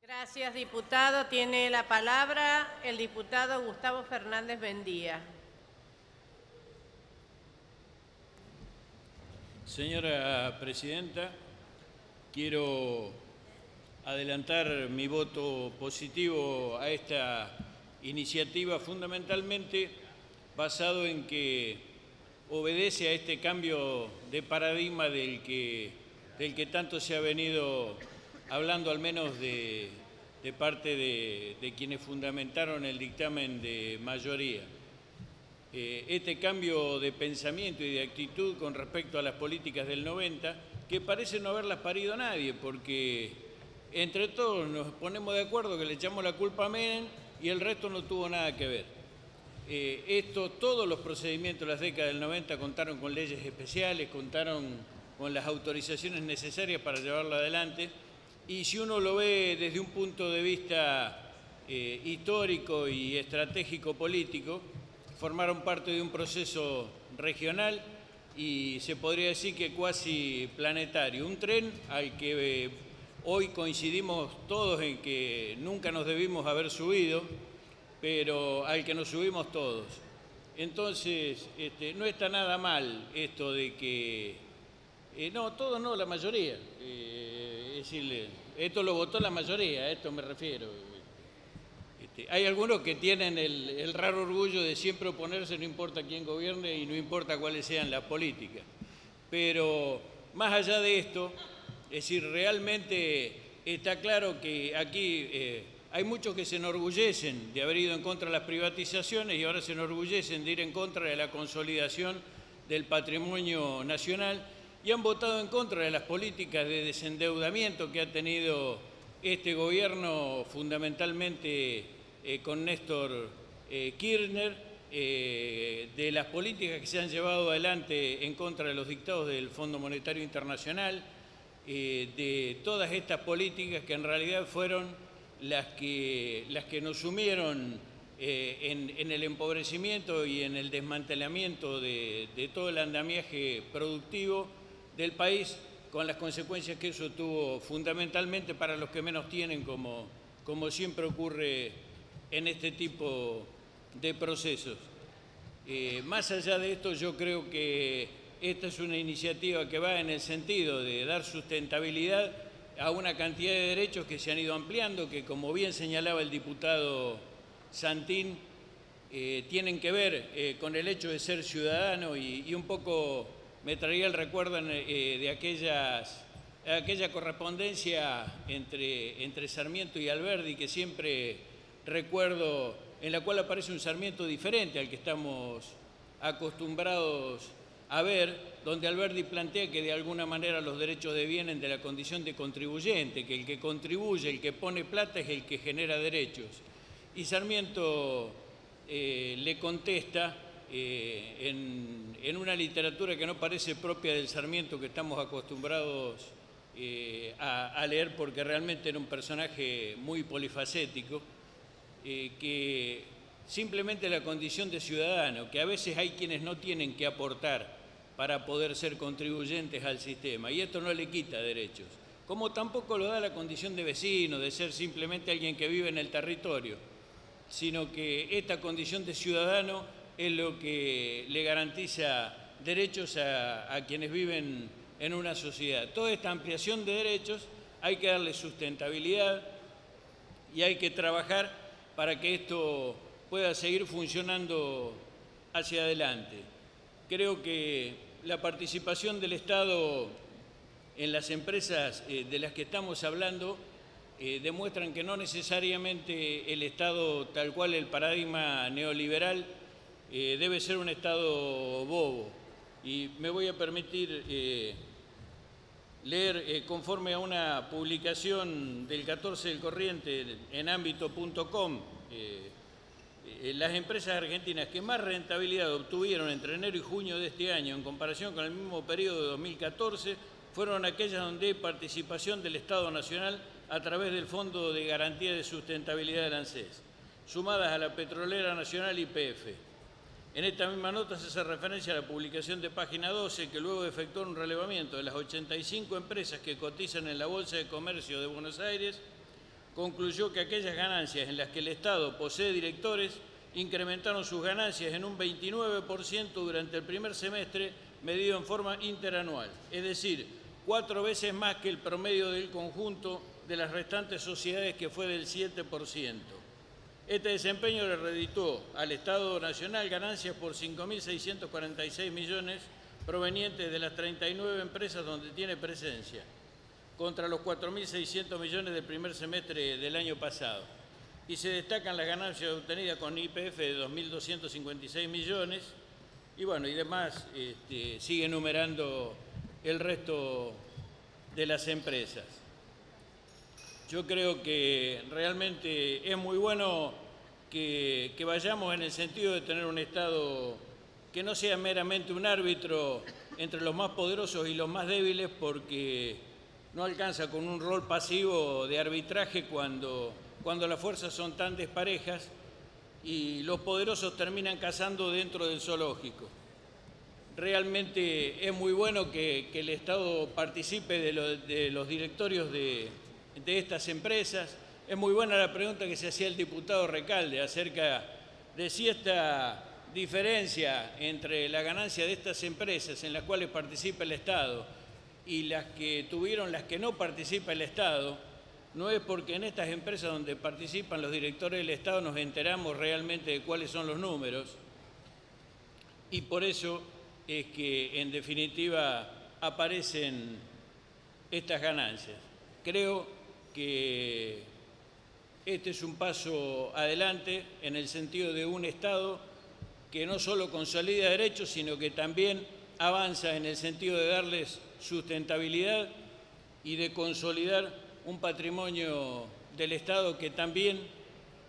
Gracias, diputado. Tiene la palabra el diputado Gustavo Fernández Bendía. Señora presidenta, quiero adelantar mi voto positivo a esta iniciativa, fundamentalmente basado en que obedece a este cambio de paradigma del que tanto se ha venido hablando, al menos de parte de quienes fundamentaron el dictamen de mayoría. Este cambio de pensamiento y de actitud con respecto a las políticas del 90, que parece no haberlas parido a nadie, porque entre todos nos ponemos de acuerdo que le echamos la culpa a Menem y el resto no tuvo nada que ver. Todos los procedimientos de las décadas del 90 contaron con leyes especiales, contaron con las autorizaciones necesarias para llevarlo adelante, y si uno lo ve desde un punto de vista histórico y estratégico político, formaron parte de un proceso regional y se podría decir que cuasi planetario. Un tren al que hoy coincidimos todos en que nunca nos debimos haber subido, pero al que nos subimos todos. Entonces, no está nada mal esto de que... no, todos no, la mayoría. Es decir, esto lo votó la mayoría, a esto me refiero. Hay algunos que tienen el raro orgullo de siempre oponerse, no importa quién gobierne y no importa cuáles sean las políticas. Pero más allá de esto, es decir, realmente está claro que aquí hay muchos que se enorgullecen de haber ido en contra de las privatizaciones y ahora se enorgullecen de ir en contra de la consolidación del patrimonio nacional y han votado en contra de las políticas de desendeudamiento que ha tenido este gobierno, fundamentalmente con Néstor Kirchner, de las políticas que se han llevado adelante en contra de los dictados del Fondo Monetario Internacional, de todas estas políticas que en realidad fueron las que nos sumieron en el empobrecimiento y en el desmantelamiento de todo el andamiaje productivo del país, con las consecuencias que eso tuvo fundamentalmente para los que menos tienen, como siempre ocurre en este tipo de procesos. Más allá de esto, yo creo que esta es una iniciativa que va en el sentido de dar sustentabilidad a una cantidad de derechos que se han ido ampliando, que como bien señalaba el diputado Santín, tienen que ver con el hecho de ser ciudadano y un poco me traía el recuerdo de aquella correspondencia entre Sarmiento y Alberdi, que siempre recuerdo, en la cual aparece un Sarmiento diferente al que estamos acostumbrados a ver, donde Alberdi plantea que de alguna manera los derechos devienen de la condición de contribuyente, que el que contribuye, el que pone plata es el que genera derechos. Y Sarmiento le contesta en una literatura que no parece propia del Sarmiento que estamos acostumbrados a leer, porque realmente era un personaje muy polifacético, que simplemente la condición de ciudadano, que a veces hay quienes no tienen que aportar para poder ser contribuyentes al sistema, y esto no le quita derechos, como tampoco lo da la condición de vecino, de ser simplemente alguien que vive en el territorio, sino que esta condición de ciudadano es lo que le garantiza derechos a quienes viven en una sociedad. Toda esta ampliación de derechos hay que darle sustentabilidad y hay que trabajar para que esto pueda seguir funcionando hacia adelante. Creo que la participación del Estado en las empresas de las que estamos hablando demuestran que no necesariamente el Estado, tal cual el paradigma neoliberal, debe ser un Estado bobo. Y me voy a permitir leer, conforme a una publicación del 14 del Corriente en ámbito.com, las empresas argentinas que más rentabilidad obtuvieron entre enero y junio de este año en comparación con el mismo periodo de 2014 fueron aquellas donde hay participación del Estado Nacional a través del Fondo de Garantía de Sustentabilidad del ANSES, sumadas a la Petrolera Nacional YPF. En esta misma nota se hace referencia a la publicación de Página 12, que luego de efectuar un relevamiento de las 85 empresas que cotizan en la Bolsa de Comercio de Buenos Aires, concluyó que aquellas ganancias en las que el Estado posee directores incrementaron sus ganancias en un 29% durante el primer semestre, medido en forma interanual, es decir, 4 veces más que el promedio del conjunto de las restantes sociedades, que fue del 7%. Este desempeño le redituó al Estado Nacional ganancias por 5.646 millones provenientes de las 39 empresas donde tiene presencia, contra los 4.600 millones del primer semestre del año pasado. Y se destacan las ganancias obtenidas con YPF de 2.256 millones, y bueno, y demás, sigue enumerando el resto de las empresas. Yo creo que realmente es muy bueno que vayamos en el sentido de tener un Estado que no sea meramente un árbitro entre los más poderosos y los más débiles, porque no alcanza con un rol pasivo de arbitraje cuando las fuerzas son tan desparejas y los poderosos terminan cazando dentro del zoológico. Realmente es muy bueno que el Estado participe de los directorios de estas empresas. Es muy buena la pregunta que se hacía el diputado Recalde acerca de si esta diferencia entre la ganancia de estas empresas en las cuales participa el Estado y las que no participa el Estado, no es porque en estas empresas donde participan los directores del Estado nos enteramos realmente de cuáles son los números, y por eso es que en definitiva aparecen estas ganancias. Creo que este es un paso adelante en el sentido de un Estado que no solo consolida derechos, sino que también avanza en el sentido de darles sustentabilidad y de consolidar un patrimonio del Estado que también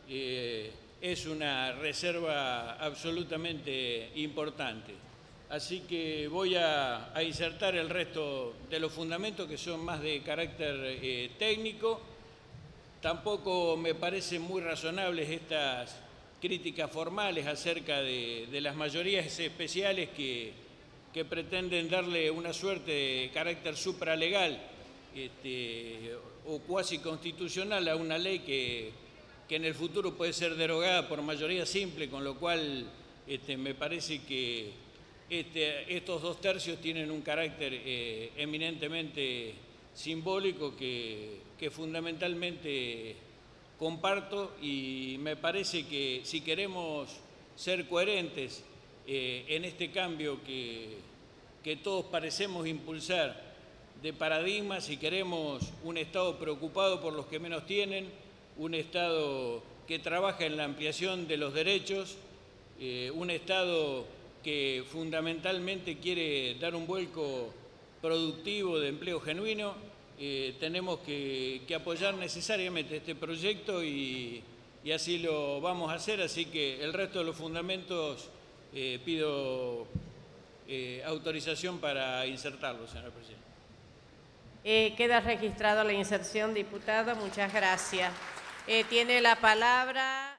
es una reserva absolutamente importante. Así que voy a insertar el resto de los fundamentos, que son más de carácter técnico. Tampoco me parecen muy razonables estas críticas formales acerca de las mayorías especiales que pretenden darle una suerte de carácter supralegal o cuasi constitucional a una ley que en el futuro puede ser derogada por mayoría simple, con lo cual me parece que estos 2/3 tienen un carácter eminentemente simbólico que fundamentalmente comparto, y me parece que si queremos ser coherentes en este cambio que todos parecemos impulsar de paradigma, si queremos un Estado preocupado por los que menos tienen, un Estado que trabaja en la ampliación de los derechos, un Estado que fundamentalmente quiere dar un vuelco productivo de empleo genuino, tenemos que apoyar necesariamente este proyecto y así lo vamos a hacer. Así que el resto de los fundamentos pido autorización para insertarlo, señora presidenta. Queda registrada la inserción, diputado. Muchas gracias. Tiene la palabra.